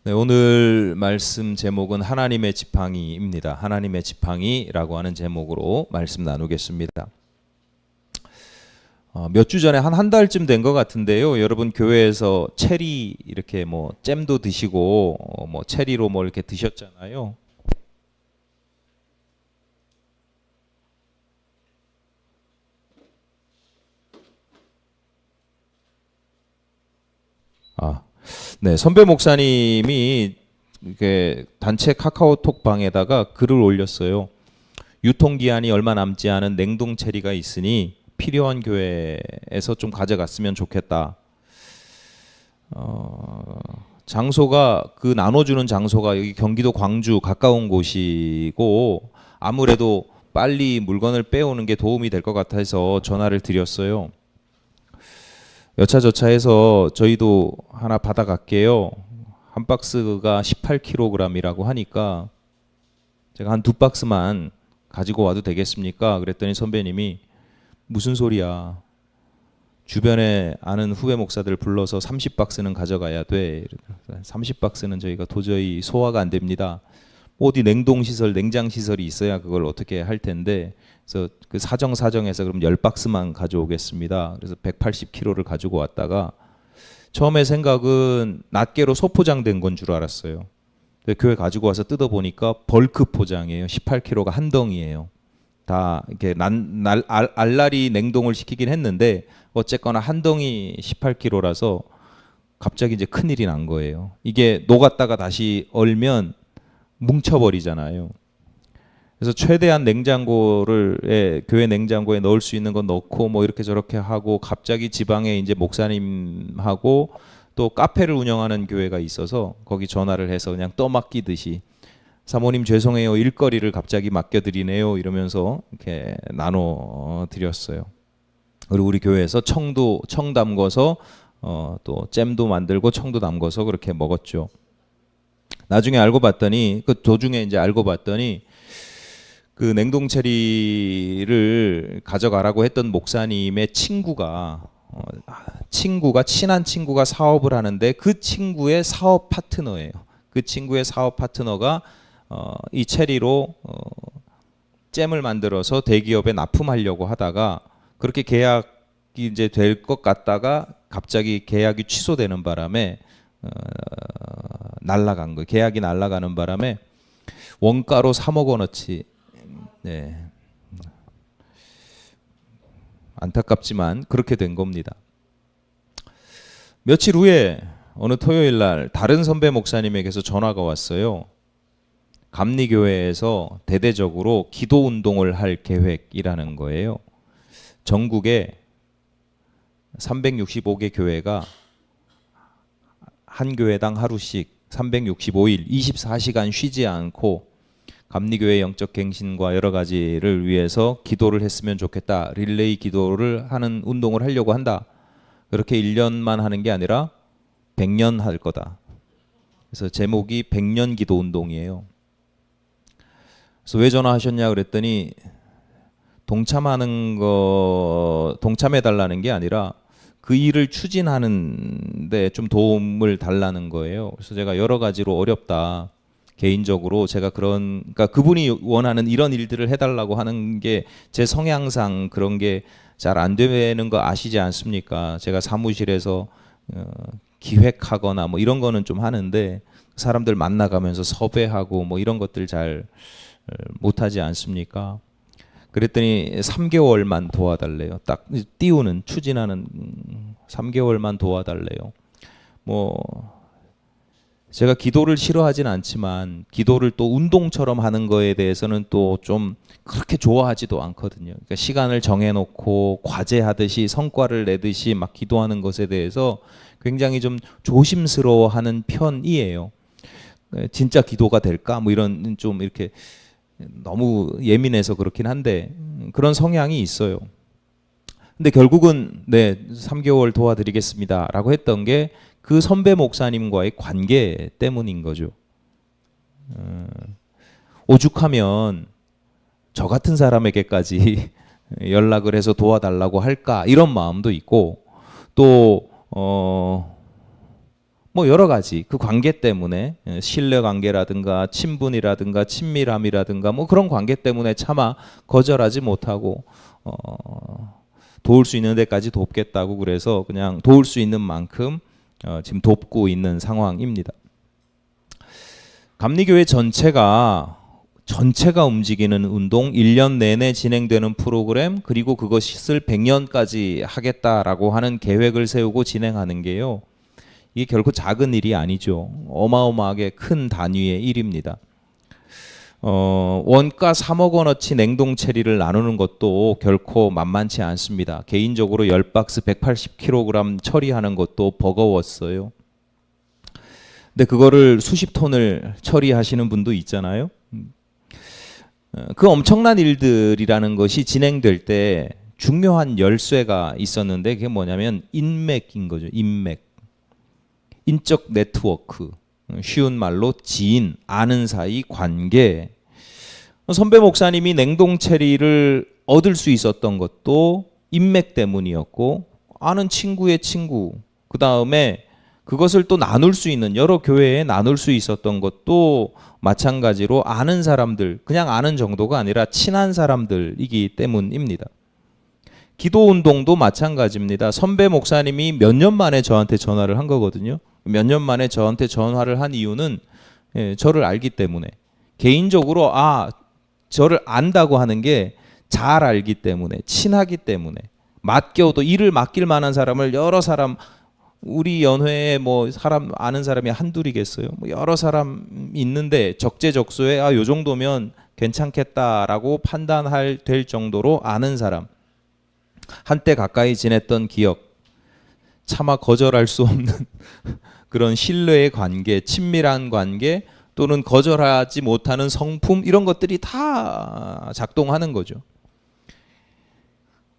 네, 오늘 말씀 제목은 하나님의 지팡이입니다. 하나님의 지팡이라고 하는 제목으로 말씀 나누겠습니다. 몇 주 전에 한 달쯤 된 것 같은데요. 여러분 교회에서 체리 이렇게 뭐 잼도 드시고 뭐 체리로 뭐 이렇게 드셨잖아요. 네, 선배 목사님이 이렇게 단체 카카오톡 방에다가 글을 올렸어요. 유통기한이 얼마 남지 않은 냉동 체리가 있으니 필요한 교회에서 좀 가져갔으면 좋겠다. 장소가 그 나눠주는 장소가 여기 경기도 광주 가까운 곳이고 아무래도 빨리 물건을 빼오는 게 도움이 될 것 같아서 전화를 드렸어요. 여차저차해서 저희도 하나 받아갈게요. 한 박스가 18kg이라고 하니까 제가 한 2박스만 가지고 와도 되겠습니까? 그랬더니 선배님이 무슨 소리야. 주변에 아는 후배 목사들 불러서 30박스는 가져가야 돼. 30박스는 저희가 도저히 소화가 안 됩니다. 어디 냉동시설, 냉장시설이 있어야 그걸 어떻게 할 텐데, 그래서 그 사정해서 그럼 10박스만 가져오겠습니다. 그래서 180kg를 가지고 왔다가 처음에 생각은 낱개로 소포장된 건 줄 알았어요. 교회 가지고 와서 뜯어보니까 벌크 포장이에요. 18kg가 한 덩이에요. 다 이렇게 알알이 냉동을 시키긴 했는데 어쨌거나 한 덩이 18kg라서 갑자기 이제 큰일이 난 거예요. 이게 녹았다가 다시 얼면 뭉쳐버리잖아요. 그래서 최대한 냉장고를 교회 냉장고에 넣을 수 있는 건 넣고 뭐 이렇게 저렇게 하고, 갑자기 지방에 이제 목사님하고 또 카페를 운영하는 교회가 있어서 거기 전화를 해서 그냥 떠맡기듯이 사모님 죄송해요, 일거리를 갑자기 맡겨드리네요 이러면서 이렇게 나눠 드렸어요. 그리고 우리 교회에서 청 담궈서 또 잼도 만들고 청도 담궈서 그렇게 먹었죠. 나중에 알고 봤더니 그 도중에 이제 알고 봤더니 그 냉동 체리를 가져가라고 했던 목사님의 친한 친구가 사업을 하는데 그 친구의 사업 파트너예요. 그 친구의 사업 파트너가 이 체리로 잼을 만들어서 대기업에 납품하려고 하다가 그렇게 계약이 이제 될 것 같다가 갑자기 계약이 취소되는 바람에 날라간 거예요. 계약이 날라가는 바람에 원가로 3억 원어치, 네, 안타깝지만 그렇게 된 겁니다. 며칠 후에 어느 토요일 날 다른 선배 목사님에게서 전화가 왔어요. 감리교회에서 대대적으로 기도 운동을 할 계획이라는 거예요. 전국에 365개 교회가 한 교회당 하루씩 365일 24시간 쉬지 않고 감리교회 영적 갱신과 여러 가지를 위해서 기도를 했으면 좋겠다. 릴레이 기도를 하는 운동을 하려고 한다. 그렇게 1년만 하는 게 아니라 100년 할 거다. 그래서 제목이 100년 기도 운동이에요. 그래서 왜 전화하셨냐 그랬더니 동참해 달라는 게 아니라 그 일을 추진하는데 좀 도움을 달라는 거예요. 그래서 제가 여러 가지로 어렵다. 개인적으로 제가 그러니까 그분이 원하는 이런 일들을 해달라고 하는 게 제 성향상 그런 게 잘 안 되는 거 아시지 않습니까? 제가 사무실에서 기획하거나 뭐 이런 거는 좀 하는데 사람들 만나가면서 섭외하고 뭐 이런 것들 잘 못하지 않습니까? 그랬더니 3개월만 도와달래요. 딱 추진하는 3개월만 도와달래요. 뭐 제가 기도를 싫어하진 않지만 기도를 또 운동처럼 하는 거에 대해서는 또 좀 그렇게 좋아하지도 않거든요. 그러니까 시간을 정해놓고 과제하듯이 성과를 내듯이 막 기도하는 것에 대해서 굉장히 좀 조심스러워하는 편이에요. 진짜 기도가 될까? 뭐 이런 좀 이렇게 너무 예민해서 그렇긴 한데 그런 성향이 있어요. 근데 결국은 네 3개월 도와드리겠습니다 라고 했던 게 그 선배 목사님과의 관계 때문인 거죠. 오죽하면 저 같은 사람에게까지 연락을 해서 도와달라고 할까 이런 마음도 있고 또 뭐 여러 가지 그 관계 때문에 신뢰 관계라든가 친분이라든가 친밀함이라든가 뭐 그런 관계 때문에 차마 거절하지 못하고 도울 수 있는 데까지 돕겠다고 그래서 그냥 도울 수 있는 만큼 지금 돕고 있는 상황입니다. 감리교회 전체가 움직이는 운동, 1년 내내 진행되는 프로그램, 그리고 그것을 100년까지 하겠다라고 하는 계획을 세우고 진행하는 게요. 이게 결코 작은 일이 아니죠. 어마어마하게 큰 단위의 일입니다. 원가 3억 원어치 냉동 체리를 나누는 것도 결코 만만치 않습니다. 개인적으로 10박스 180kg 처리하는 것도 버거웠어요. 근데 그거를 수십 톤을 처리하시는 분도 있잖아요. 그 엄청난 일들이라는 것이 진행될 때 중요한 열쇠가 있었는데 그게 뭐냐면 인맥인 거죠. 인적 네트워크, 쉬운 말로 지인, 아는 사이, 관계. 선배 목사님이 냉동 체리를 얻을 수 있었던 것도 인맥 때문이었고 아는 친구의 친구, 그 다음에 그것을 또 나눌 수 있는 여러 교회에 나눌 수 있었던 것도 마찬가지로 아는 사람들, 그냥 아는 정도가 아니라 친한 사람들이기 때문입니다. 기도 운동도 마찬가지입니다. 선배 목사님이 몇 년 만에 저한테 전화를 한 거거든요. 몇 년 만에 저한테 전화를 한 이유는 저를 알기 때문에, 개인적으로 저를 안다고 하는 게 잘 알기 때문에, 친하기 때문에, 맡겨도 일을 맡길 만한 사람을 여러 사람, 우리 연회에 뭐 사람 아는 사람이 한둘이겠어요. 뭐 여러 사람 있는데 적재적소에 요 정도면 괜찮겠다라고 판단할 될 정도로 아는 사람, 한때 가까이 지냈던 기억, 차마 거절할 수 없는 그런 신뢰의 관계, 친밀한 관계, 또는 거절하지 못하는 성품, 이런 것들이 다 작동하는 거죠.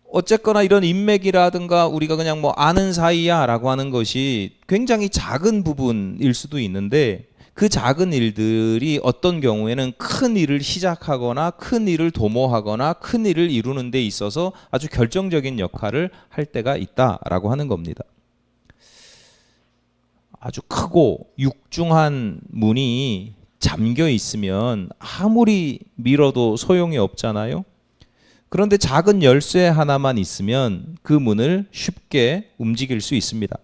어쨌거나 이런 인맥이라든가 우리가 그냥 뭐 아는 사이야 라고 하는 것이 굉장히 작은 부분일 수도 있는데, 그 작은 일들이 어떤 경우에는 큰 일을 시작하거나 큰 일을 도모하거나 큰 일을 이루는 데 있어서 아주 결정적인 역할을 할 때가 있다라고 하는 겁니다. 아주 크고 육중한 문이 잠겨 있으면 아무리 밀어도 소용이 없잖아요. 그런데 작은 열쇠 하나만 있으면 그 문을 쉽게 움직일 수 있습니다.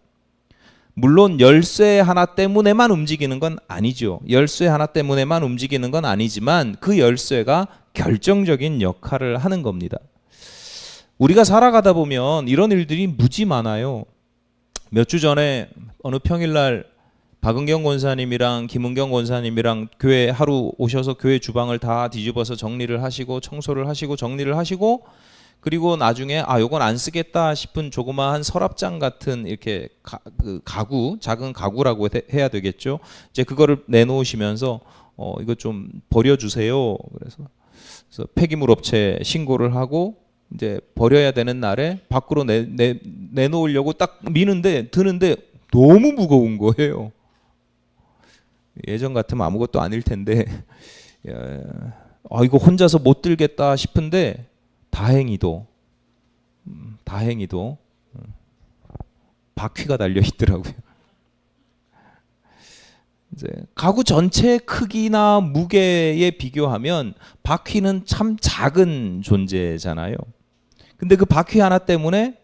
물론 열쇠 하나 때문에만 움직이는 건 아니죠. 열쇠 하나 때문에만 움직이는 건 아니지만 그 열쇠가 결정적인 역할을 하는 겁니다. 우리가 살아가다 보면 이런 일들이 무지 많아요. 몇 주 전에 어느 평일날 박은경 권사님이랑 김은경 권사님이랑 교회 하루 오셔서 교회 주방을 다 뒤집어서 정리를 하시고 청소를 하시고 정리를 하시고, 그리고 나중에 요건 안 쓰겠다 싶은 조그마한 서랍장 같은 이렇게 가구, 작은 가구라고 해야 되겠죠. 이제 그거를 내놓으시면서 이거 좀 버려주세요. 그래서 폐기물 업체 신고를 하고 이제 버려야 되는 날에 밖으로 내놓으려고 딱 드는데 너무 무거운 거예요. 예전 같으면 아무것도 아닐 텐데 이거 혼자서 못 들겠다 싶은데 다행히도 바퀴가 달려 있더라고요. 이제 가구 전체 크기나 무게에 비교하면 바퀴는 참 작은 존재잖아요. 근데 그 바퀴 하나 때문에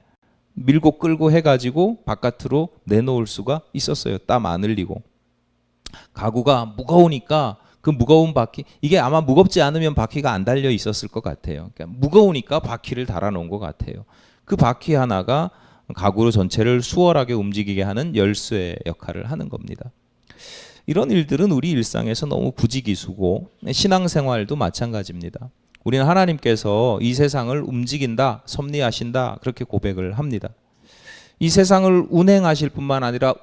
밀고 끌고 해가지고 바깥으로 내놓을 수가 있었어요. 땀 안 흘리고. 가구가 무거우니까 그 무거운 바퀴, 이게 아마 무겁지 않으면 바퀴가 안 달려 있었을 것 같아요. 그러니까 무거우니까 바퀴를 달아놓은 것 같아요. 그 바퀴 하나가 가구 전체를 수월하게 움직이게 하는 열쇠 역할을 하는 겁니다. 이런 일들은 우리 일상에서 너무 부지기수고, 신앙생활도 마찬가지입니다. 우리는 하나님께서 이 세상을 움직인다, 섭리하신다, 그렇게 고백을 합니다. 이 세상을 운행하실 뿐만 아니라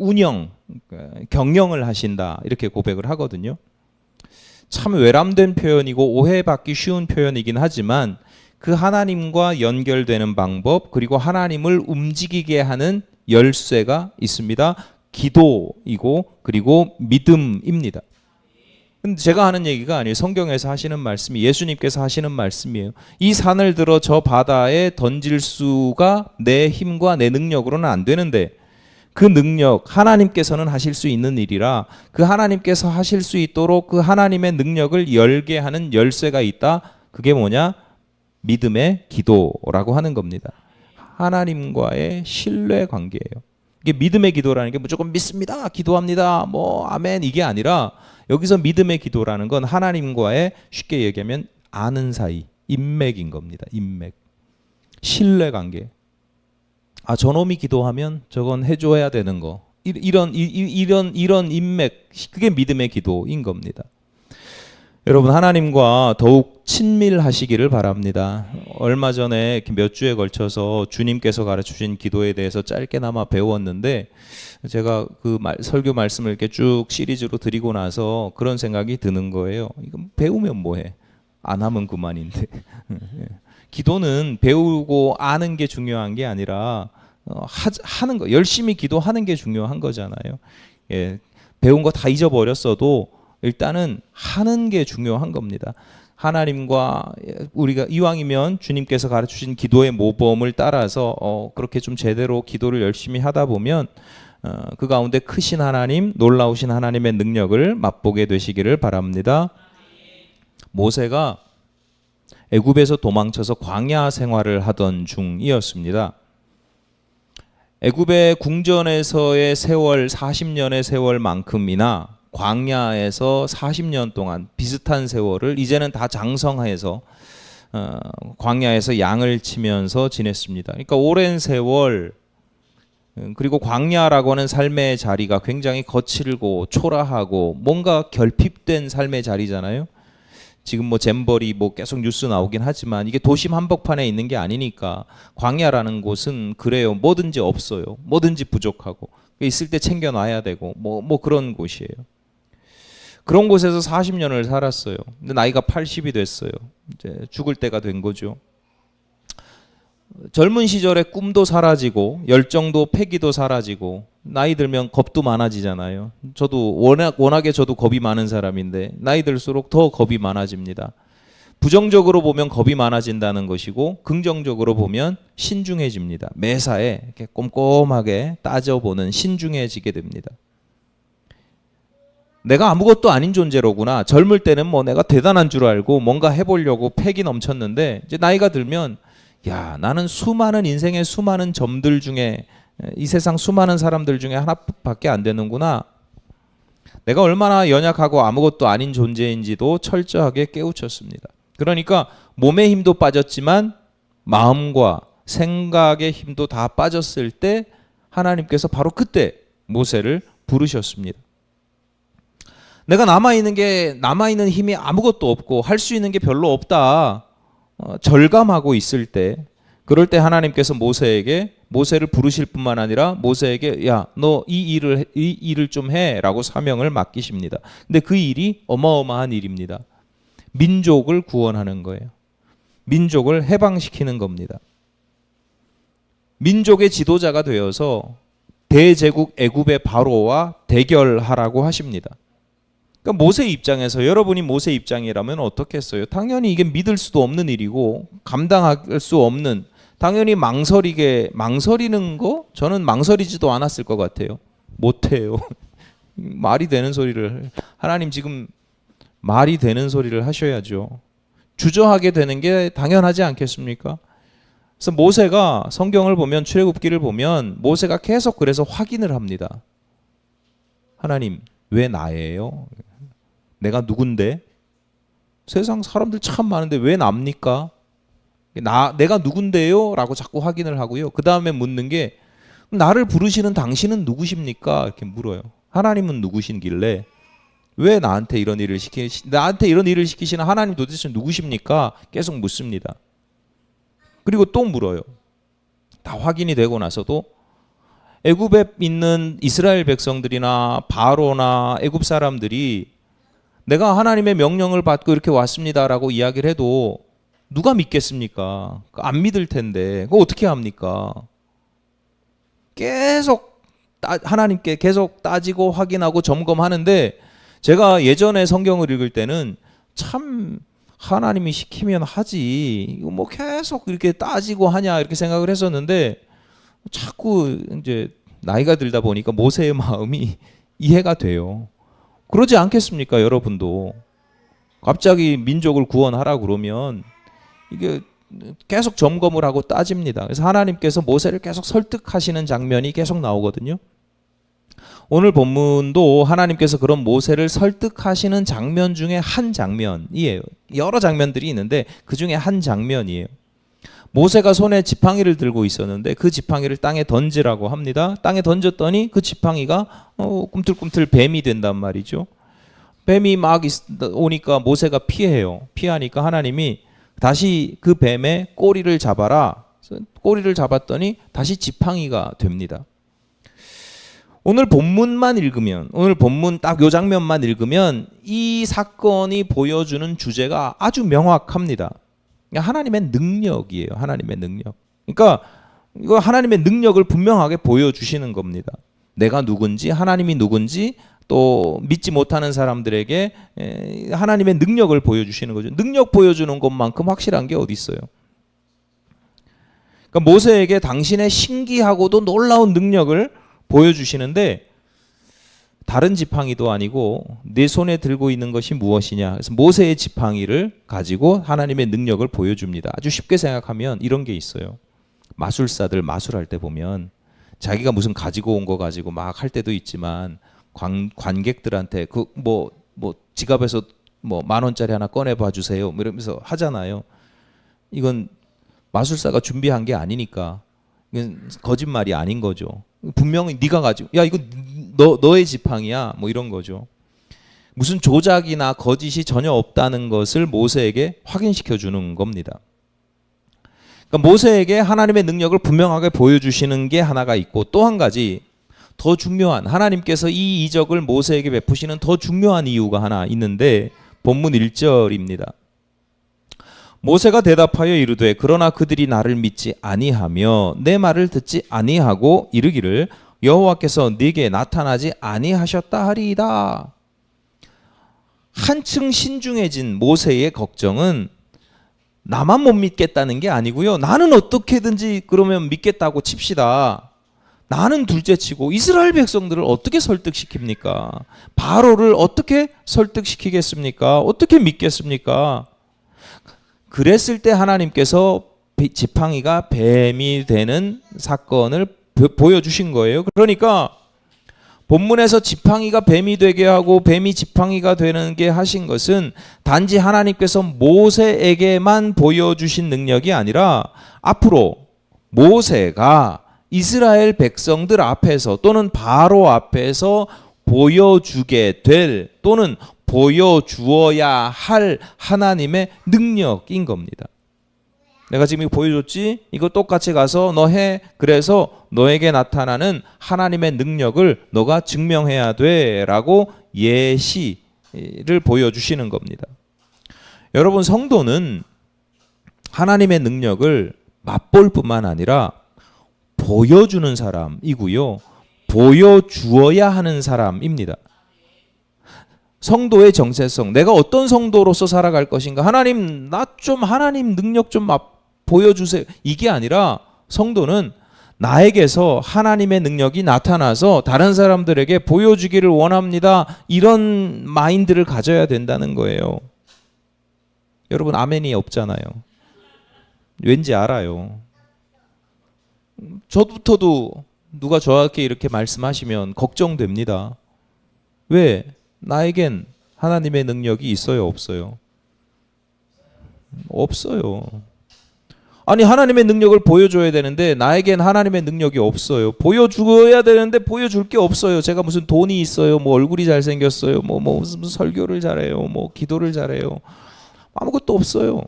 경영을 하신다, 이렇게 고백을 하거든요. 참 외람된 표현이고 오해받기 쉬운 표현이긴 하지만 그 하나님과 연결되는 방법, 그리고 하나님을 움직이게 하는 열쇠가 있습니다. 기도이고 그리고 믿음입니다. 근데 제가 하는 얘기가 아니에요. 성경에서 하시는 말씀이, 예수님께서 하시는 말씀이에요. 이 산을 들어 저 바다에 던질 수가 내 힘과 내 능력으로는 안 되는데 그 능력, 하나님께서는 하실 수 있는 일이라 그 하나님께서 하실 수 있도록 그 하나님의 능력을 열게 하는 열쇠가 있다. 그게 뭐냐? 믿음의 기도라고 하는 겁니다. 하나님과의 신뢰 관계예요. 이게 믿음의 기도라는 게 무조건 믿습니다, 기도합니다, 뭐 아멘 이게 아니라 여기서 믿음의 기도라는 건 하나님과의 쉽게 얘기하면 아는 사이, 인맥인 겁니다. 인맥, 신뢰 관계. 아, 저놈이 기도하면 저건 해줘야 되는 거. 이런 인맥, 그게 믿음의 기도인 겁니다. 여러분, 하나님과 더욱 친밀하시기를 바랍니다. 얼마 전에 몇 주에 걸쳐서 주님께서 가르쳐주신 기도에 대해서 짧게나마 배웠는데 제가 그 설교 말씀을 이렇게 쭉 시리즈로 드리고 나서 그런 생각이 드는 거예요. 이거 배우면 뭐해? 안 하면 그만인데. 기도는 배우고 아는 게 중요한 게 아니라 하는 거, 열심히 기도하는 게 중요한 거잖아요. 예, 배운 거 다 잊어버렸어도 일단은 하는 게 중요한 겁니다. 하나님과 우리가 이왕이면 주님께서 가르치신 기도의 모범을 따라서 그렇게 좀 제대로 기도를 열심히 하다 보면 그 가운데 크신 하나님, 놀라우신 하나님의 능력을 맛보게 되시기를 바랍니다. 모세가 애굽에서 도망쳐서 광야 생활을 하던 중이었습니다. 애굽의 궁전에서의 세월 40년의 세월만큼이나 광야에서 40년 동안 비슷한 세월을 이제는 다 장성해서 광야에서 양을 치면서 지냈습니다. 그러니까 오랜 세월, 그리고 광야라고 하는 삶의 자리가 굉장히 거칠고 초라하고 뭔가 결핍된 삶의 자리잖아요. 지금 뭐 잼버리 뭐 계속 뉴스 나오긴 하지만 이게 도심 한복판에 있는 게 아니니까 광야라는 곳은 그래요. 뭐든지 없어요. 뭐든지 부족하고 있을 때 챙겨놔야 되고 뭐 그런 곳이에요. 그런 곳에서 40년을 살았어요. 근데 나이가 80이 됐어요. 이제 죽을 때가 된 거죠. 젊은 시절에 꿈도 사라지고 열정도 패기도 사라지고 나이 들면 겁도 많아지잖아요. 저도 워낙에 저도 겁이 많은 사람인데 나이 들수록 더 겁이 많아집니다. 부정적으로 보면 겁이 많아진다는 것이고 긍정적으로 보면 신중해집니다. 매사에 이렇게 꼼꼼하게 따져보는 신중해지게 됩니다. 내가 아무것도 아닌 존재로구나. 젊을 때는 뭐 내가 대단한 줄 알고 뭔가 해보려고 패기 넘쳤는데 이제 나이가 들면 야, 나는 수많은 인생의 수많은 점들 중에 이 세상 수많은 사람들 중에 하나밖에 안 되는구나. 내가 얼마나 연약하고 아무것도 아닌 존재인지도 철저하게 깨우쳤습니다. 그러니까 몸의 힘도 빠졌지만 마음과 생각의 힘도 다 빠졌을 때 하나님께서 바로 그때 모세를 부르셨습니다. 내가 남아있는 힘이 아무것도 없고 할 수 있는 게 별로 없다. 절감하고 있을 때, 그럴 때 하나님께서 모세를 부르실 뿐만 아니라 모세에게 야, 너 이 일을 좀 해라고 사명을 맡기십니다. 근데 그 일이 어마어마한 일입니다. 민족을 구원하는 거예요. 민족을 해방시키는 겁니다. 민족의 지도자가 되어서 대제국 애굽의 바로와 대결하라고 하십니다. 그러니까 모세 입장에서, 여러분이 모세 입장이라면 어떻겠어요? 당연히 이게 믿을 수도 없는 일이고 감당할 수 없는, 당연히 망설이는 거 저는 망설이지도 않았을 것 같아요. 못해요. 말이 되는 소리를, 하나님 지금 말이 되는 소리를 하셔야죠. 주저하게 되는 게 당연하지 않겠습니까? 그래서 모세가 성경을 보면, 출애굽기를 보면 모세가 계속 그래서 확인을 합니다. 하나님, 왜 나예요? 내가 누군데? 세상 사람들 참 많은데 왜 납니까? 내가 누군데요? 라고 자꾸 확인을 하고요. 그 다음에 묻는 게, 나를 부르시는 당신은 누구십니까? 이렇게 물어요. 하나님은 누구신길래 왜 나한테 이런 일을 시키시는 하나님 도대체 누구십니까? 계속 묻습니다. 그리고 또 물어요. 다 확인이 되고 나서도 애굽에 있는 이스라엘 백성들이나 바로나 애굽 사람들이 내가 하나님의 명령을 받고 이렇게 왔습니다라고 이야기를 해도 누가 믿겠습니까? 안 믿을 텐데 그거 어떻게 합니까? 계속 하나님께 계속 따지고 확인하고 점검하는데 제가 예전에 성경을 읽을 때는 참 하나님이 시키면 하지, 이거 뭐 계속 이렇게 따지고 하냐 이렇게 생각을 했었는데, 자꾸 이제 나이가 들다 보니까 모세의 마음이 이해가 돼요. 그러지 않겠습니까? 여러분도 갑자기 민족을 구원하라 그러면 이게 계속 점검을 하고 따집니다. 그래서 하나님께서 모세를 계속 설득하시는 장면이 계속 나오거든요. 오늘 본문도 하나님께서 그런 모세를 설득하시는 장면 중에 한 장면이에요. 여러 장면들이 있는데 그 중에 한 장면이에요. 모세가 손에 지팡이를 들고 있었는데 그 지팡이를 땅에 던지라고 합니다. 땅에 던졌더니 그 지팡이가 꿈틀꿈틀 뱀이 된단 말이죠. 뱀이 막 오니까 모세가 피해요. 피하니까 하나님이 다시 그 뱀의 꼬리를 잡아라. 꼬리를 잡았더니 다시 지팡이가 됩니다. 오늘 본문만 읽으면, 오늘 본문 딱 요 장면만 읽으면 이 사건이 보여주는 주제가 아주 명확합니다. 하나님의 능력이에요. 하나님의 능력. 그러니까 이거 하나님의 능력을 분명하게 보여주시는 겁니다. 내가 누군지, 하나님이 누군지, 또 믿지 못하는 사람들에게 하나님의 능력을 보여주시는 거죠. 능력 보여주는 것만큼 확실한 게 어디 있어요. 그러니까 모세에게 당신의 신기하고도 놀라운 능력을 보여주시는데, 다른 지팡이도 아니고 내 손에 들고 있는 것이 무엇이냐. 그래서 모세의 지팡이를 가지고 하나님의 능력을 보여줍니다. 아주 쉽게 생각하면 이런 게 있어요. 마술사들 마술할 때 보면 자기가 무슨 가지고 온 거 가지고 막 할 때도 있지만, 관객들한테 그 뭐 지갑에서 뭐 10,000원짜리 하나 꺼내 봐 주세요 이러면서 하잖아요. 이건 마술사가 준비한 게 아니니까 이건 거짓말이 아닌 거죠. 분명히 네가 가지고, 야 이거 너의 지팡이야 뭐 이런 거죠. 무슨 조작이나 거짓이 전혀 없다는 것을 모세에게 확인시켜 주는 겁니다. 그러니까 모세에게 하나님의 능력을 분명하게 보여주시는 게 하나가 있고, 또 한 가지 더 중요한, 하나님께서 이 이적을 모세에게 베푸시는 더 중요한 이유가 하나 있는데, 본문 1절입니다. 모세가 대답하여 이르되 그러나 그들이 나를 믿지 아니하며 내 말을 듣지 아니하고 이르기를 여호와께서 네게 나타나지 아니하셨다 하리이다. 한층 신중해진 모세의 걱정은 나만 못 믿겠다는 게 아니고요. 나는 어떻게든지 그러면 믿겠다고 칩시다. 나는 둘째치고 이스라엘 백성들을 어떻게 설득시킵니까? 바로를 어떻게 설득시키겠습니까? 어떻게 믿겠습니까? 그랬을 때 하나님께서 지팡이가 뱀이 되는 사건을 보여주신 거예요. 그러니까 본문에서 지팡이가 뱀이 되게 하고 뱀이 지팡이가 되는 게 하신 것은 단지 하나님께서 모세에게만 보여주신 능력이 아니라 앞으로 모세가 이스라엘 백성들 앞에서 또는 바로 앞에서 보여주게 될, 또는 보여주어야 할 하나님의 능력인 겁니다. 내가 지금 이거 보여줬지? 이거 똑같이 가서 너 해. 그래서 너에게 나타나는 하나님의 능력을 너가 증명해야 돼 라고 예시를 보여주시는 겁니다. 여러분, 성도는 하나님의 능력을 맛볼 뿐만 아니라 보여주는 사람이고요, 보여주어야 하는 사람입니다. 성도의 정체성, 내가 어떤 성도로서 살아갈 것인가, 하나님 나 좀 하나님 능력 좀 보여주세요, 이게 아니라 성도는 나에게서 하나님의 능력이 나타나서 다른 사람들에게 보여주기를 원합니다, 이런 마인드를 가져야 된다는 거예요. 여러분, 아멘이 없잖아요. 왠지 알아요. 저부터도 누가 저에게 이렇게 말씀하시면 걱정됩니다. 왜? 나에겐 하나님의 능력이 있어요, 없어요? 없어요. 아니, 하나님의 능력을 보여줘야 되는데 나에겐 하나님의 능력이 없어요. 보여줘야 되는데 보여줄 게 없어요. 제가 무슨 돈이 있어요, 뭐 얼굴이 잘생겼어요, 뭐 무슨 설교를 잘해요, 뭐 기도를 잘해요, 아무것도 없어요.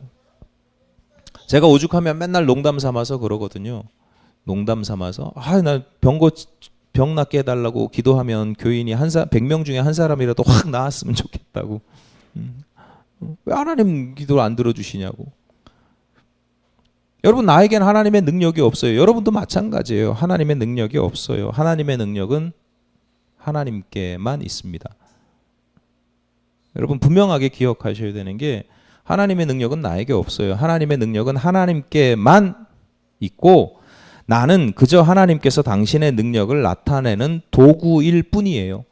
제가 오죽하면 맨날 농담 삼아서 그러거든요. 농담 삼아서 나 병 낫게 해달라고 기도하면 교인이 100명 중에 한 사람이라도 확 나았으면 좋겠다고. 왜 하나님 기도를 안 들어주시냐고. 여러분, 나에겐 하나님의 능력이 없어요. 여러분도 마찬가지예요. 하나님의 능력이 없어요. 하나님의 능력은 하나님께만 있습니다. 여러분 분명하게 기억하셔야 되는 게 하나님의 능력은 나에게 없어요. 하나님의 능력은 하나님께만 있고 나는 그저 하나님께서 당신의 능력을 나타내는 도구일 뿐이에요.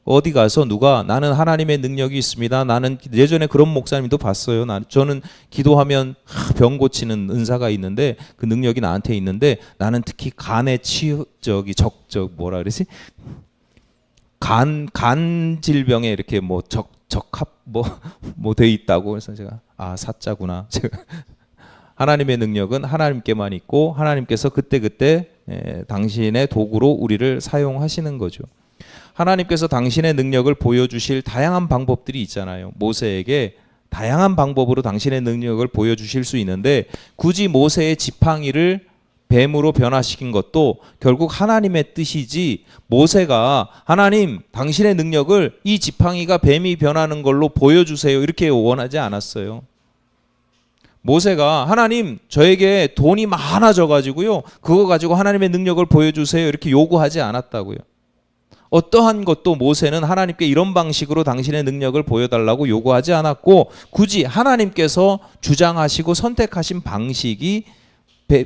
어디 가서 누가 나는 하나님의 능력이 있습니다. 나는 예전에 그런 목사님도 봤어요. 저는 기도하면 병 고치는 은사가 있는데 그 능력이 나한테 있는데 나는 특히 간의 뭐라 그러지? 간 질병에 이렇게 뭐 적합 뭐 돼 있다고. 그래서 제가 사자구나. 하나님의 능력은 하나님께만 있고 하나님께서 그때그때 당신의 도구로 우리를 사용하시는 거죠. 하나님께서 당신의 능력을 보여주실 다양한 방법들이 있잖아요. 모세에게 다양한 방법으로 당신의 능력을 보여주실 수 있는데 굳이 모세의 지팡이를 뱀으로 변화시킨 것도 결국 하나님의 뜻이지 모세가 하나님 당신의 능력을 이 지팡이가 뱀이 변하는 걸로 보여주세요 이렇게 원하지 않았어요. 모세가 하나님 저에게 돈이 많아져 가지고요 그거 가지고 하나님의 능력을 보여주세요 이렇게 요구하지 않았다고요. 어떠한 것도 모세는 하나님께 이런 방식으로 당신의 능력을 보여달라고 요구하지 않았고 굳이 하나님께서 주장하시고 선택하신 방식이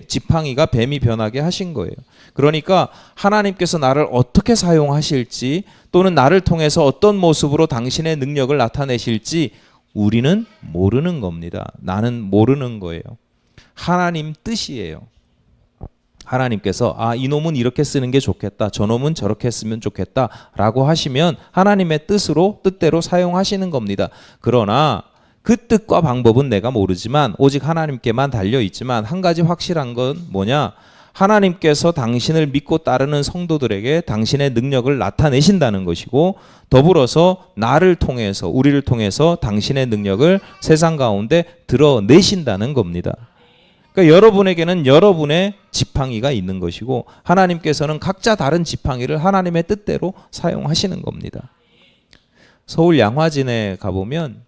지팡이가 뱀이 변하게 하신 거예요. 그러니까 하나님께서 나를 어떻게 사용하실지 또는 나를 통해서 어떤 모습으로 당신의 능력을 나타내실지 우리는 모르는 겁니다. 나는 모르는 거예요. 하나님 뜻이에요. 하나님께서 이놈은 이렇게 쓰는 게 좋겠다. 저놈은 저렇게 쓰면 좋겠다. 라고 하시면 하나님의 뜻대로 사용하시는 겁니다. 그러나 그 뜻과 방법은 내가 모르지만 오직 하나님께만 달려있지만 한 가지 확실한 건 뭐냐? 하나님께서 당신을 믿고 따르는 성도들에게 당신의 능력을 나타내신다는 것이고 더불어서 나를 통해서 우리를 통해서 당신의 능력을 세상 가운데 드러내신다는 겁니다. 그러니까 여러분에게는 여러분의 지팡이가 있는 것이고 하나님께서는 각자 다른 지팡이를 하나님의 뜻대로 사용하시는 겁니다. 서울 양화진에 가보면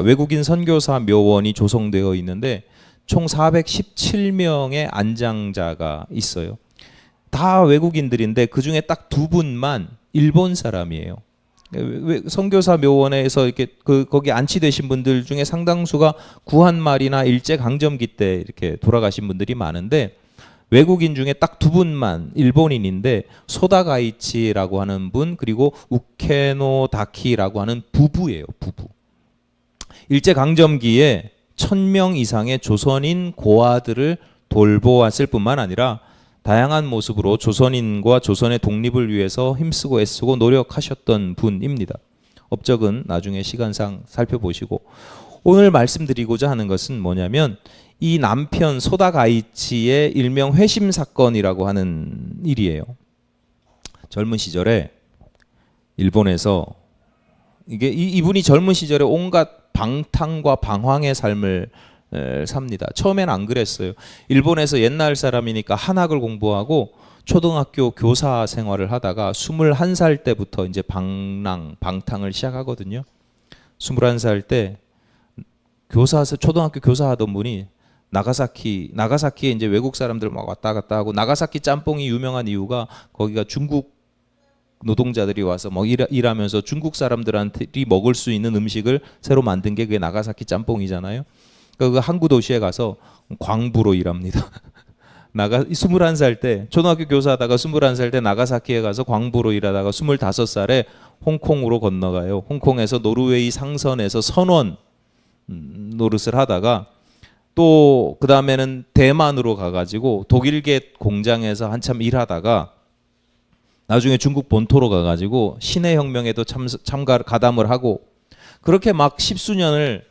외국인 선교사 묘원이 조성되어 있는데 총 417명의 안장자가 있어요. 다 외국인들인데 그중에 딱 2분만 일본 사람이에요. 선교사 묘원에서 이렇게 거기 안치되신 분들 중에 상당수가 구한말이나 일제 강점기 때 이렇게 돌아가신 분들이 많은데 외국인 중에 딱 2분만 일본인인데 소다가이치라고 하는 분 그리고 우케노 다키라고 하는 부부예요. 부부. 일제 강점기에 1000명 이상의 조선인 고아들을 돌보았을 뿐만 아니라 다양한 모습으로 조선인과 조선의 독립을 위해서 힘쓰고 애쓰고 노력하셨던 분입니다. 업적은 나중에 시간상 살펴보시고 오늘 말씀드리고자 하는 것은 뭐냐면 이 남편 소다가이치의 일명 회심 사건이라고 하는 일이에요. 젊은 시절에 일본에서 이분이 젊은 시절에 온갖 방탕과 방황의 삶을 삽니다. 처음엔 안 그랬어요. 일본에서 옛날 사람이니까 한학을 공부하고 초등학교 교사 생활을 하다가 21살 때부터 이제 방탕을 시작하거든요. 21살 때 초등학교 교사 하던 분이 나가사키에 이제 외국 사람들 막 왔다 갔다 하고 나가사키 짬뽕이 유명한 이유가 거기가 중국 노동자들이 와서 뭐 일하면서 중국 사람들한테 먹을 수 있는 음식을 새로 만든 게 그게 나가사키 짬뽕이잖아요. 그 항구 도시에 가서 광부로 일합니다. 21살 때 초등학교 교사하다가 21살 때 나가사키에 가서 광부로 일하다가 25살에 홍콩으로 건너가요. 홍콩에서 노르웨이 상선에서 선원 노릇을 하다가 또 그 다음에는 대만으로 가가지고 독일계 공장에서 한참 일하다가 나중에 중국 본토로 가가지고 신해혁명에도 가담을 하고 그렇게 막 10수년을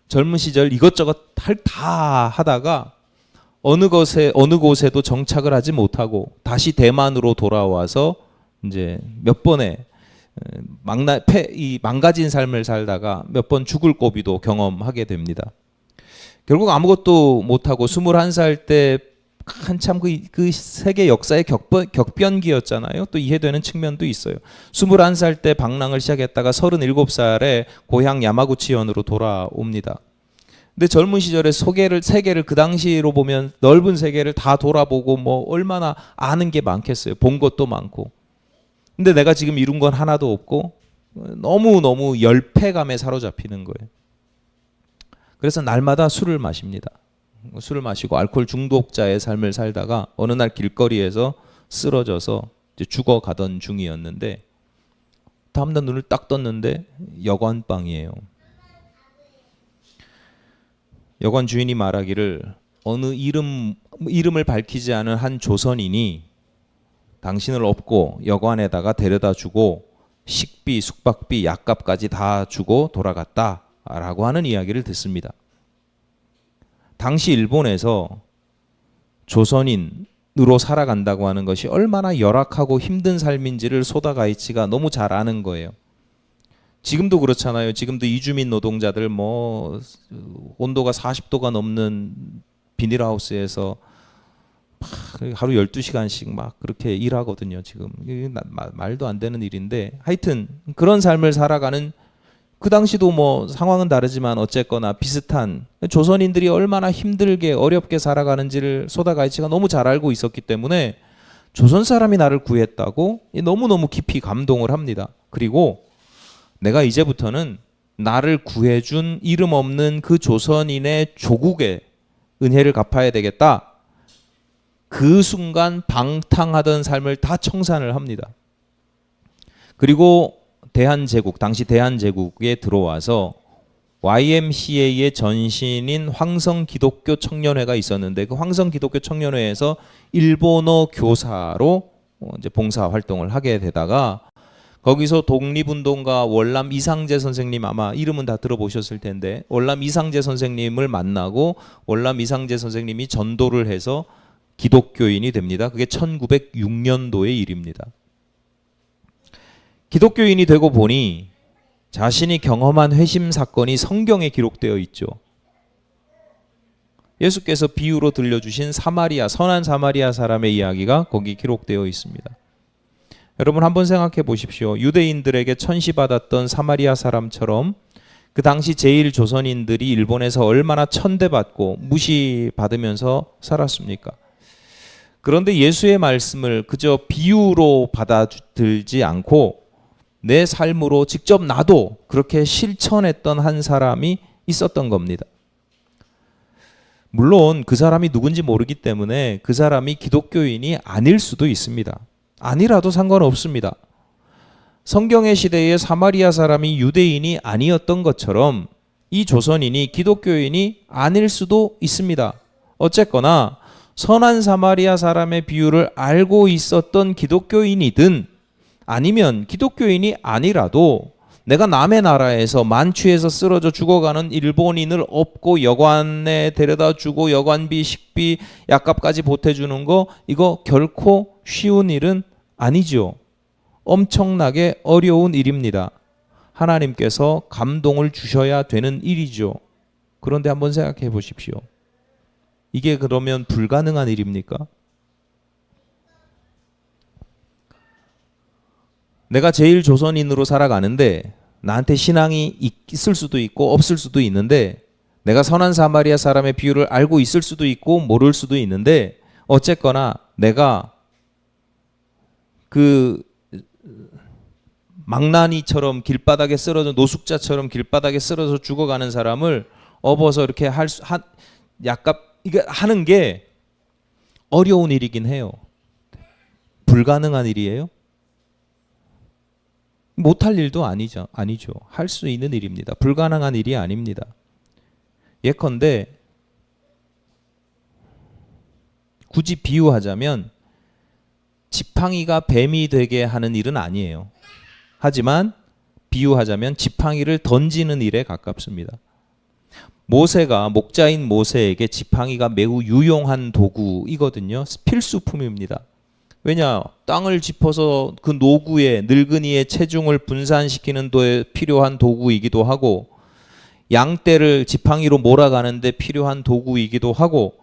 젊은 시절 이것저것 다 하다가 어느 곳에도 정착을 하지 못하고 다시 대만으로 돌아와서 이제 몇 번의 망가진 삶을 살다가 몇 번 죽을 고비도 경험하게 됩니다. 결국 아무것도 못하고 21살 때 한참 그 세계 역사의 격변기였잖아요. 또 이해되는 측면도 있어요. 21살 때 방랑을 시작했다가 37살에 고향 야마구치현으로 돌아옵니다. 근데 젊은 시절에 세계를 그 당시로 보면 넓은 세계를 다 돌아보고 뭐 얼마나 아는 게 많겠어요. 본 것도 많고. 근데 내가 지금 이룬 건 하나도 없고 너무너무 열패감에 사로잡히는 거예요. 그래서 날마다 술을 마십니다. 술을 마시고 알코올 중독자의 삶을 살다가 어느 날 길거리에서 쓰러져서 이제 죽어가던 중이었는데, 다음날 눈을 딱 떴는데 여관방이에요. 여관 주인이 말하기를 어느 이름을 밝히지 않은 한 조선인이 당신을 업고 여관에다가 데려다 주고 식비, 숙박비, 약값까지 다 주고 돌아갔다라고 하는 이야기를 듣습니다. 당시 일본에서 조선인으로 살아간다고 하는 것이 얼마나 열악하고 힘든 삶인지를 소다 가이치가 너무 잘 아는 거예요. 지금도 그렇잖아요. 지금도 이주민 노동자들 뭐 온도가 40도가 넘는 비닐하우스에서 하루 12시간씩 막 그렇게 일하거든요. 지금 말도 안 되는 일인데, 하여튼 그런 삶을 살아가는, 그 당시도 뭐 상황은 다르지만 어쨌거나 비슷한, 조선인들이 얼마나 힘들게 어렵게 살아가는지를 소다 가이치가 너무 잘 알고 있었기 때문에 조선 사람이 나를 구했다고 너무너무 깊이 감동을 합니다. 그리고 내가 이제부터는 나를 구해준 이름 없는 그 조선인의 조국의 은혜를 갚아야 되겠다. 그 순간 방탕하던 삶을 다 청산을 합니다. 그리고 대한제국, 당시 대한제국에 들어와서 YMCA의 전신인 황성기독교 청년회가 있었는데, 그 황성기독교 청년회에서 일본어 교사로 이제 봉사활동을 하게 되다가, 거기서 독립운동가 월남 이상재 선생님, 아마 이름은 다 들어보셨을 텐데, 월남 이상재 선생님을 만나고 월남 이상재 선생님이 전도를 해서 기독교인이 됩니다. 그게 1906년도의 일입니다. 기독교인이 되고 보니 자신이 경험한 회심 사건이 성경에 기록되어 있죠. 예수께서 비유로 들려주신 사마리아, 선한 사마리아 사람의 이야기가 거기 기록되어 있습니다. 여러분 한번 생각해 보십시오. 유대인들에게 천시받았던 사마리아 사람처럼 그 당시 제일 조선인들이 일본에서 얼마나 천대받고 무시받으면서 살았습니까? 그런데 예수의 말씀을 그저 비유로 받아들지 않고 내 삶으로 직접 나도 그렇게 실천했던 한 사람이 있었던 겁니다. 물론 그 사람이 누군지 모르기 때문에 그 사람이 기독교인이 아닐 수도 있습니다. 아니라도 상관없습니다. 성경의 시대에 사마리아 사람이 유대인이 아니었던 것처럼 이 조선인이 기독교인이 아닐 수도 있습니다. 어쨌거나 선한 사마리아 사람의 비유를 알고 있었던 기독교인이든 아니면 기독교인이 아니라도 내가 남의 나라에서 만취해서 쓰러져 죽어가는 일본인을 업고 여관에 데려다 주고 여관비, 식비, 약값까지 보태주는 거, 이거 결코 쉬운 일은 아니죠. 엄청나게 어려운 일입니다. 하나님께서 감동을 주셔야 되는 일이죠. 그런데 한번 생각해 보십시오. 이게 그러면 불가능한 일입니까? 내가 제일 조선인으로 살아가는데 나한테 신앙이 있을 수도 있고 없을 수도 있는데, 내가 선한 사마리아 사람의 비유를 알고 있을 수도 있고 모를 수도 있는데, 어쨌거나 내가 그 망나니처럼 길바닥에 쓰러져, 노숙자처럼 길바닥에 쓰러져 죽어가는 사람을 업어서 이렇게 약간 이게 하는 게 어려운 일이긴 해요. 불가능한 일이에요? 못할 일도 아니죠. 할 수 있는 일입니다. 불가능한 일이 아닙니다. 예컨대 굳이 비유하자면 지팡이가 뱀이 되게 하는 일은 아니에요. 하지만 비유하자면 지팡이를 던지는 일에 가깝습니다. 모세가, 목자인 모세에게 지팡이가 매우 유용한 도구이거든요. 필수품입니다. 왜냐? 땅을 짚어서 그 노구의, 늙은이의 체중을 분산시키는 데 필요한 도구이기도 하고, 양떼를 지팡이로 몰아가는데 필요한 도구이기도 하고,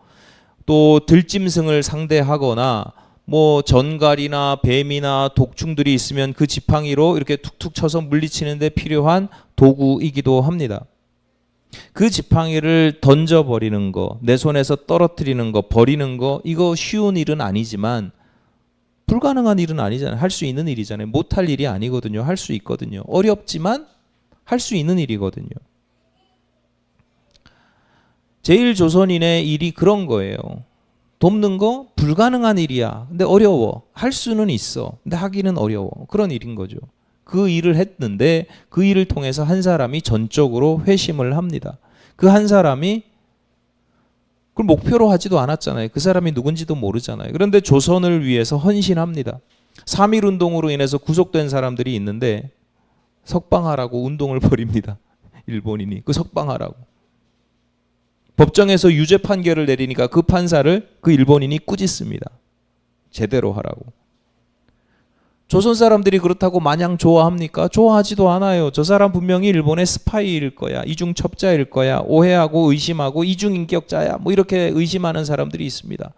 또 들짐승을 상대하거나 뭐 전갈이나 뱀이나 독충들이 있으면 그 지팡이로 이렇게 툭툭 쳐서 물리치는 데 필요한 도구이기도 합니다. 그 지팡이를 던져버리는 거, 내 손에서 떨어뜨리는 거, 버리는 거, 이거 쉬운 일은 아니지만 불가능한 일은 아니잖아요. 할 수 있는 일이잖아요. 못할 일이 아니거든요. 할 수 있거든요. 어렵지만 할 수 있는 일이거든요. 제1조선인의 일이 그런 거예요. 돕는 거 불가능한 일이야. 근데 어려워. 할 수는 있어. 근데 하기는 어려워. 그런 일인 거죠. 그 일을 했는데 그 일을 통해서 한 사람이 전적으로 회심을 합니다. 그 한 사람이 그걸 목표로 하지도 않았잖아요. 그 사람이 누군지도 모르잖아요. 그런데 조선을 위해서 헌신합니다. 3.1 운동으로 인해서 구속된 사람들이 있는데 석방하라고 운동을 벌입니다. 일본인이 그 석방하라고. 법정에서 유죄 판결을 내리니까 그 판사를 그 일본인이 꾸짖습니다. 제대로 하라고. 조선 사람들이 그렇다고 마냥 좋아합니까? 좋아하지도 않아요. 저 사람 분명히 일본의 스파이일 거야. 이중첩자일 거야. 오해하고 의심하고 이중인격자야. 뭐 이렇게 의심하는 사람들이 있습니다.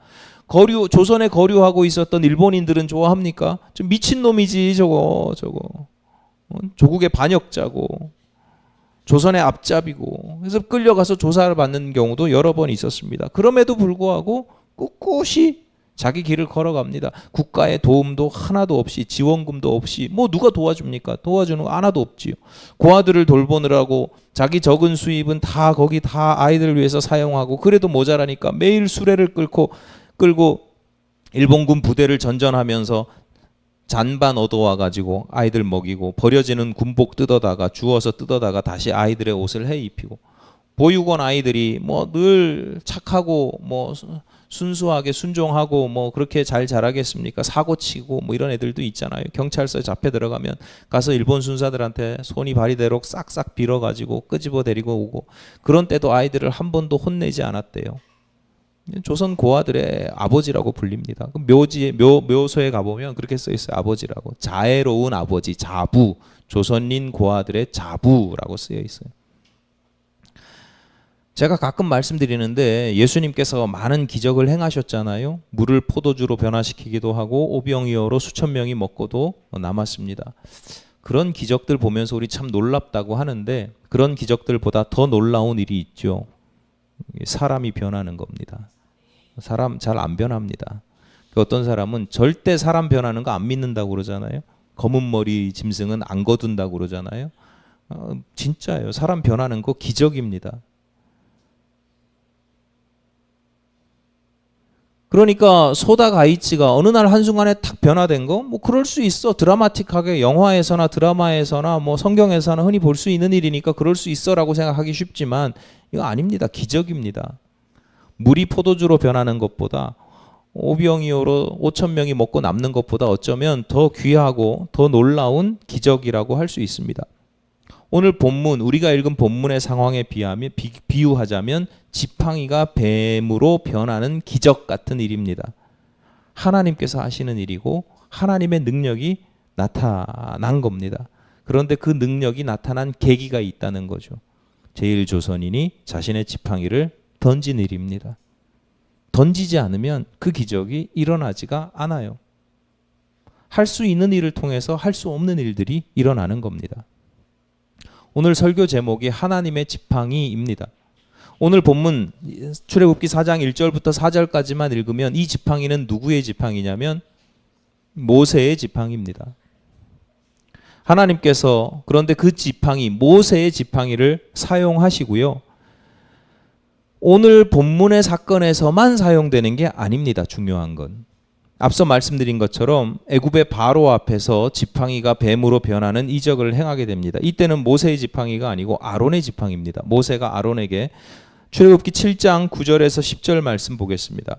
조선에 거류하고 있었던 일본인들은 좋아합니까? 좀 미친놈이지 저거. 조국의 반역자고 조선의 앞잡이고 그래서 끌려가서 조사를 받는 경우도 여러 번 있었습니다. 그럼에도 불구하고 꿋꿋이 자기 길을 걸어갑니다. 국가의 도움도 하나도 없이 지원금도 없이 뭐 누가 도와줍니까? 도와주는 거 하나도 없지요. 고아들을 돌보느라고 자기 적은 수입은 다 거기 다 아이들을 위해서 사용하고 그래도 모자라니까 매일 수레를 끌고 일본군 부대를 전전하면서 잔반 얻어와 가지고 아이들 먹이고 버려지는 군복 뜯어다가 주워서 뜯어다가 다시 아이들의 옷을 해 입히고 보육원 아이들이 뭐 늘 착하고 뭐 순수하게 순종하고 뭐 그렇게 잘 자라겠습니까? 사고 치고 뭐 이런 애들도 있잖아요. 경찰서에 잡혀 들어가면 가서 일본 순사들한테 손이 발이 되도록 싹싹 빌어가지고 끄집어 데리고 오고 그런 때도 아이들을 한 번도 혼내지 않았대요. 조선 고아들의 아버지라고 불립니다. 묘소에 가보면 그렇게 써 있어요. 아버지라고. 자애로운 아버지, 자부. 조선인 고아들의 자부라고 쓰여 있어요. 제가 가끔 말씀드리는데 예수님께서 많은 기적을 행하셨잖아요. 물을 포도주로 변화시키기도 하고 오병이어로 수천 명이 먹고도 남았습니다. 그런 기적들 보면서 우리 참 놀랍다고 하는데 그런 기적들보다 더 놀라운 일이 있죠. 사람이 변하는 겁니다. 사람 잘 안 변합니다. 어떤 사람은 절대 사람 변하는 거 안 믿는다고 그러잖아요. 검은 머리 짐승은 안 거둔다고 그러잖아요. 진짜예요. 사람 변하는 거 기적입니다. 그러니까 소다 가이치가 어느 날 한순간에 탁 변화된 거? 뭐 그럴 수 있어. 드라마틱하게 영화에서나 드라마에서나 뭐 성경에서나 흔히 볼 수 있는 일이니까 그럴 수 있어라고 생각하기 쉽지만 이거 아닙니다. 기적입니다. 물이 포도주로 변하는 것보다 오병이어로 5천 명이 먹고 남는 것보다 어쩌면 더 귀하고 더 놀라운 기적이라고 할 수 있습니다. 오늘 본문 우리가 읽은 본문의 상황에 비유하자면 지팡이가 뱀으로 변하는 기적 같은 일입니다. 하나님께서 하시는 일이고 하나님의 능력이 나타난 겁니다. 그런데 그 능력이 나타난 계기가 있다는 거죠. 제1조선인이 자신의 지팡이를 던진 일입니다. 던지지 않으면 그 기적이 일어나지가 않아요. 할 수 있는 일을 통해서 할 수 없는 일들이 일어나는 겁니다. 오늘 설교 제목이 하나님의 지팡이입니다. 오늘 본문 출애굽기 4장 1절부터 4절까지만 읽으면 이 지팡이는 누구의 지팡이냐면 모세의 지팡이입니다. 하나님께서 그런데 그 지팡이 모세의 지팡이를 사용하시고요. 오늘 본문의 사건에서만 사용되는 게 아닙니다. 중요한 건. 앞서 말씀드린 것처럼 애굽의 바로 앞에서 지팡이가 뱀으로 변하는 이적을 행하게 됩니다. 이때는 모세의 지팡이가 아니고 아론의 지팡이입니다. 모세가 아론에게 출애굽기 7장 9절에서 10절 말씀 보겠습니다.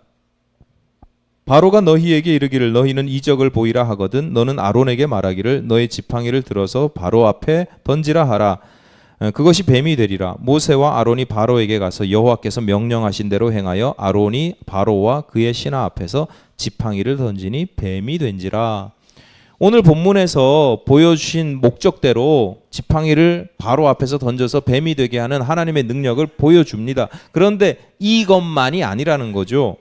바로가 너희에게 이르기를 너희는 이적을 보이라 하거든 너는 아론에게 말하기를 너의 지팡이를 들어서 바로 앞에 던지라 하라. 그것이 뱀이 되리라. 모세와 아론이 바로에게 가서 여호와께서 명령하신 대로 행하여 아론이 바로와 그의 신하 앞에서 지팡이를 던지니 뱀이 된지라. 오늘 본문에서 보여주신 목적대로 지팡이를 바로 앞에서 던져서 뱀이 되게 하는 하나님의 능력을 보여줍니다. 그런데 이것만이 아니라는 거죠.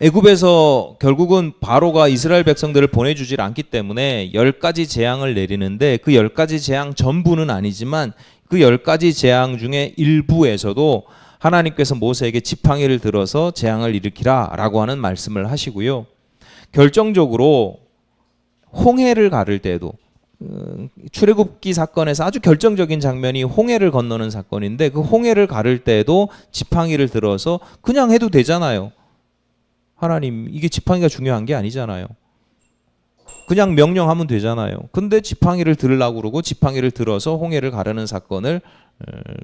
애굽에서 결국은 바로가 이스라엘 백성들을 보내주질 않기 때문에 10가지 재앙을 내리는데 그 10가지 재앙 전부는 아니지만 그 10가지 재앙 중에 일부에서도 하나님께서 모세에게 지팡이를 들어서 재앙을 일으키라 라고 하는 말씀을 하시고요. 결정적으로 홍해를 가를 때도 출애굽기 사건에서 아주 결정적인 장면이 홍해를 건너는 사건인데 그 홍해를 가를 때도 지팡이를 들어서 그냥 해도 되잖아요. 하나님 이게 지팡이가 중요한 게 아니잖아요. 그냥 명령하면 되잖아요. 근데 지팡이를 들으려고 그러고 지팡이를 들어서 홍해를 가르는 사건을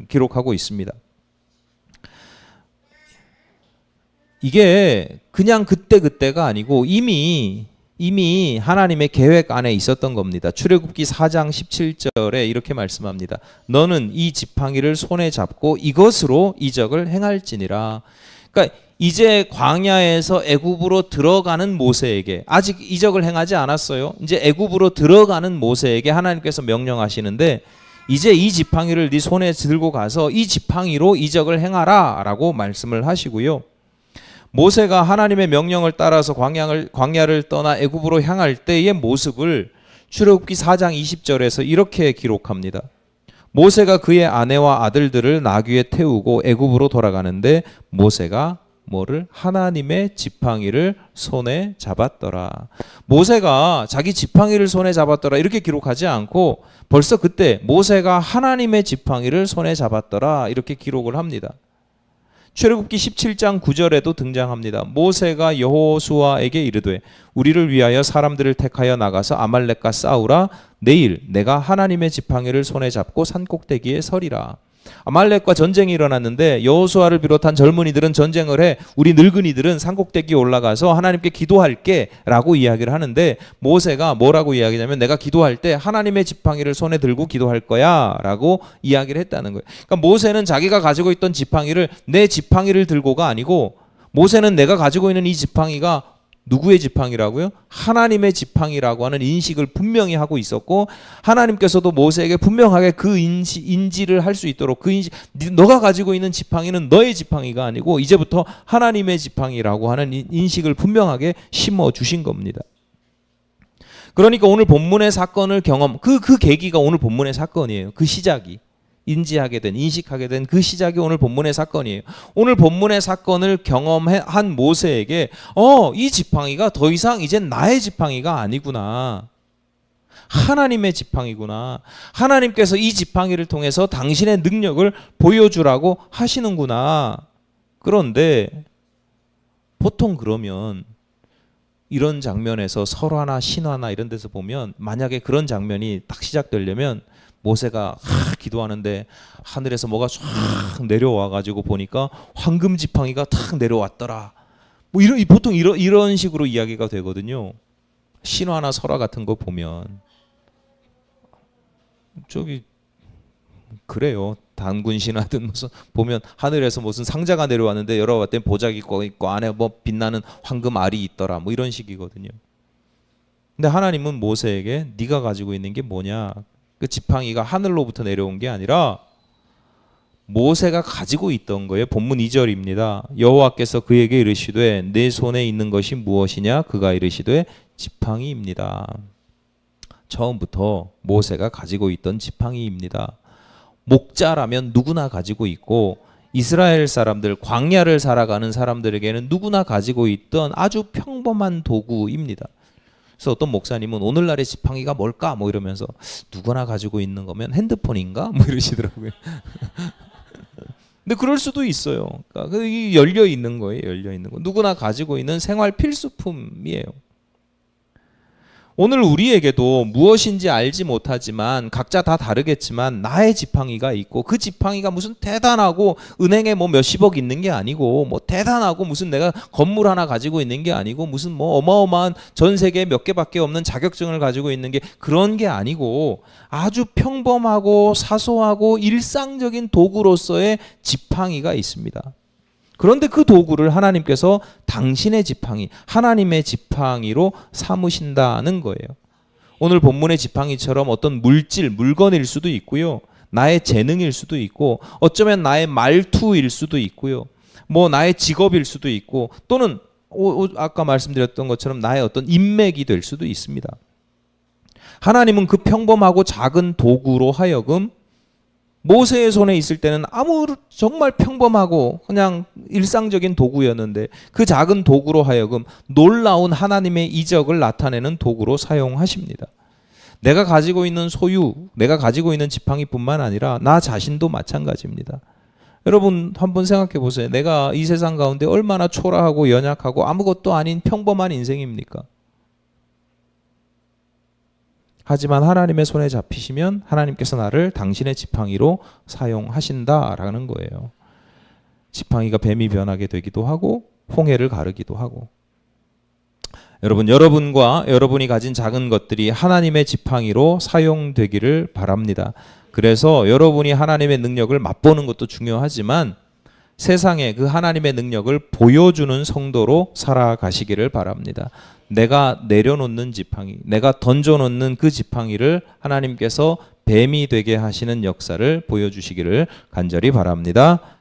기록하고 있습니다. 이게 그냥 그때가 아니고 이미 하나님의 계획 안에 있었던 겁니다. 출애굽기 4장 17절에 이렇게 말씀합니다. 너는 이 지팡이를 손에 잡고 이것으로 이적을 행할지니라. 그러니까 이제 광야에서 애굽으로 들어가는 모세에게 아직 이적을 행하지 않았어요. 이제 애굽으로 들어가는 모세에게 하나님께서 명령하시는데 이제 이 지팡이를 네 손에 들고 가서 이 지팡이로 이적을 행하라 라고 말씀을 하시고요. 모세가 하나님의 명령을 따라서 광야를 떠나 애굽으로 향할 때의 모습을 출애굽기 4장 20절에서 이렇게 기록합니다. 모세가 그의 아내와 아들들을 나귀에 태우고 애굽으로 돌아가는데 모세가 뭐를? 하나님의 지팡이를 손에 잡았더라. 모세가 자기 지팡이를 손에 잡았더라 이렇게 기록하지 않고 벌써 그때 모세가 하나님의 지팡이를 손에 잡았더라 이렇게 기록을 합니다. 출애굽기 17장 9절에도 등장합니다. 모세가 여호수아에게 이르되 우리를 위하여 사람들을 택하여 나가서 아말렉과 싸우라. 내일 내가 하나님의 지팡이를 손에 잡고 산꼭대기에 서리라. 아말렉과 전쟁이 일어났는데 여호수아를 비롯한 젊은이들은 전쟁을 해 우리 늙은이들은 산꼭대기에 올라가서 하나님께 기도할게 라고 이야기를 하는데 모세가 뭐라고 이야기냐면 내가 기도할 때 하나님의 지팡이를 손에 들고 기도할 거야 라고 이야기를 했다는 거예요. 그러니까 모세는 자기가 가지고 있던 지팡이를 내 지팡이를 들고가 아니고 모세는 내가 가지고 있는 이 지팡이가 누구의 지팡이라고요? 하나님의 지팡이라고 하는 인식을 분명히 하고 있었고 하나님께서도 모세에게 분명하게 그 인지를 할 수 있도록 그 인지 너가 가지고 있는 지팡이는 너의 지팡이가 아니고 이제부터 하나님의 지팡이라고 하는 인식을 분명하게 심어 주신 겁니다. 그러니까 오늘 본문의 사건을 그 계기가 오늘 본문의 사건이에요. 그 시작이 인식하게 된 그 시작이 오늘 본문의 사건이에요. 오늘 본문의 사건을 경험한 모세에게 이 지팡이가 더 이상 이젠 나의 지팡이가 아니구나. 하나님의 지팡이구나. 하나님께서 이 지팡이를 통해서 당신의 능력을 보여주라고 하시는구나. 그런데 보통 그러면 이런 장면에서 설화나 신화나 이런 데서 보면 만약에 그런 장면이 딱 시작되려면 모세가 기도하는데 하늘에서 뭐가 쫙 내려와 가지고 보니까 황금 지팡이가 탁 내려왔더라. 뭐 보통 이런 식으로 이야기가 되거든요. 신화나 설화 같은 거 보면 그래요. 단군 신화든 무슨 보면 하늘에서 무슨 상자가 내려왔는데 열어봤더니 보자기 있고 안에 뭐 빛나는 황금 알이 있더라. 뭐 이런 식이거든요. 근데 하나님은 모세에게 네가 가지고 있는 게 뭐냐? 그 지팡이가 하늘로부터 내려온 게 아니라 모세가 가지고 있던 거예요. 본문 2절입니다. 여호와께서 그에게 이르시되 내 손에 있는 것이 무엇이냐? 그가 이르시되 지팡이입니다. 처음부터 모세가 가지고 있던 지팡이입니다. 목자라면 누구나 가지고 있고 이스라엘 사람들, 광야를 살아가는 사람들에게는 누구나 가지고 있던 아주 평범한 도구입니다. 그래서 어떤 목사님은 오늘날의 지팡이가 뭘까? 뭐 이러면서 누구나 가지고 있는 거면 핸드폰인가? 뭐 이러시더라고요. 근데 그럴 수도 있어요. 그러니까 열려 있는 거예요. 열려 있는 거. 누구나 가지고 있는 생활 필수품이에요. 오늘 우리에게도 무엇인지 알지 못하지만 각자 다 다르겠지만 나의 지팡이가 있고 그 지팡이가 무슨 대단하고 은행에 뭐 몇십억 있는 게 아니고 뭐 대단하고 무슨 내가 건물 하나 가지고 있는 게 아니고 무슨 뭐 어마어마한 전 세계에 몇 개밖에 없는 자격증을 가지고 있는 게 그런 게 아니고 아주 평범하고 사소하고 일상적인 도구로서의 지팡이가 있습니다. 그런데 그 도구를 하나님께서 당신의 지팡이, 하나님의 지팡이로 삼으신다는 거예요. 오늘 본문의 지팡이처럼 어떤 물건일 수도 있고요. 나의 재능일 수도 있고 어쩌면 나의 말투일 수도 있고요. 뭐 나의 직업일 수도 있고 또는 아까 말씀드렸던 것처럼 나의 어떤 인맥이 될 수도 있습니다. 하나님은 그 평범하고 작은 도구로 하여금 모세의 손에 있을 때는 정말 평범하고 그냥 일상적인 도구였는데 그 작은 도구로 하여금 놀라운 하나님의 이적을 나타내는 도구로 사용하십니다. 내가 가지고 있는 소유, 내가 가지고 있는 지팡이뿐만 아니라 나 자신도 마찬가지입니다. 여러분 한번 생각해 보세요. 내가 이 세상 가운데 얼마나 초라하고 연약하고 아무것도 아닌 평범한 인생입니까? 하지만 하나님의 손에 잡히시면 하나님께서 나를 당신의 지팡이로 사용하신다라는 거예요. 지팡이가 뱀이 변하게 되기도 하고 홍해를 가르기도 하고. 여러분과 여러분이 가진 작은 것들이 하나님의 지팡이로 사용되기를 바랍니다. 그래서 여러분이 하나님의 능력을 맛보는 것도 중요하지만 세상에 그 하나님의 능력을 보여주는 성도로 살아가시기를 바랍니다. 내가 내려놓는 지팡이, 내가 던져놓는 그 지팡이를 하나님께서 뱀이 되게 하시는 역사를 보여주시기를 간절히 바랍니다.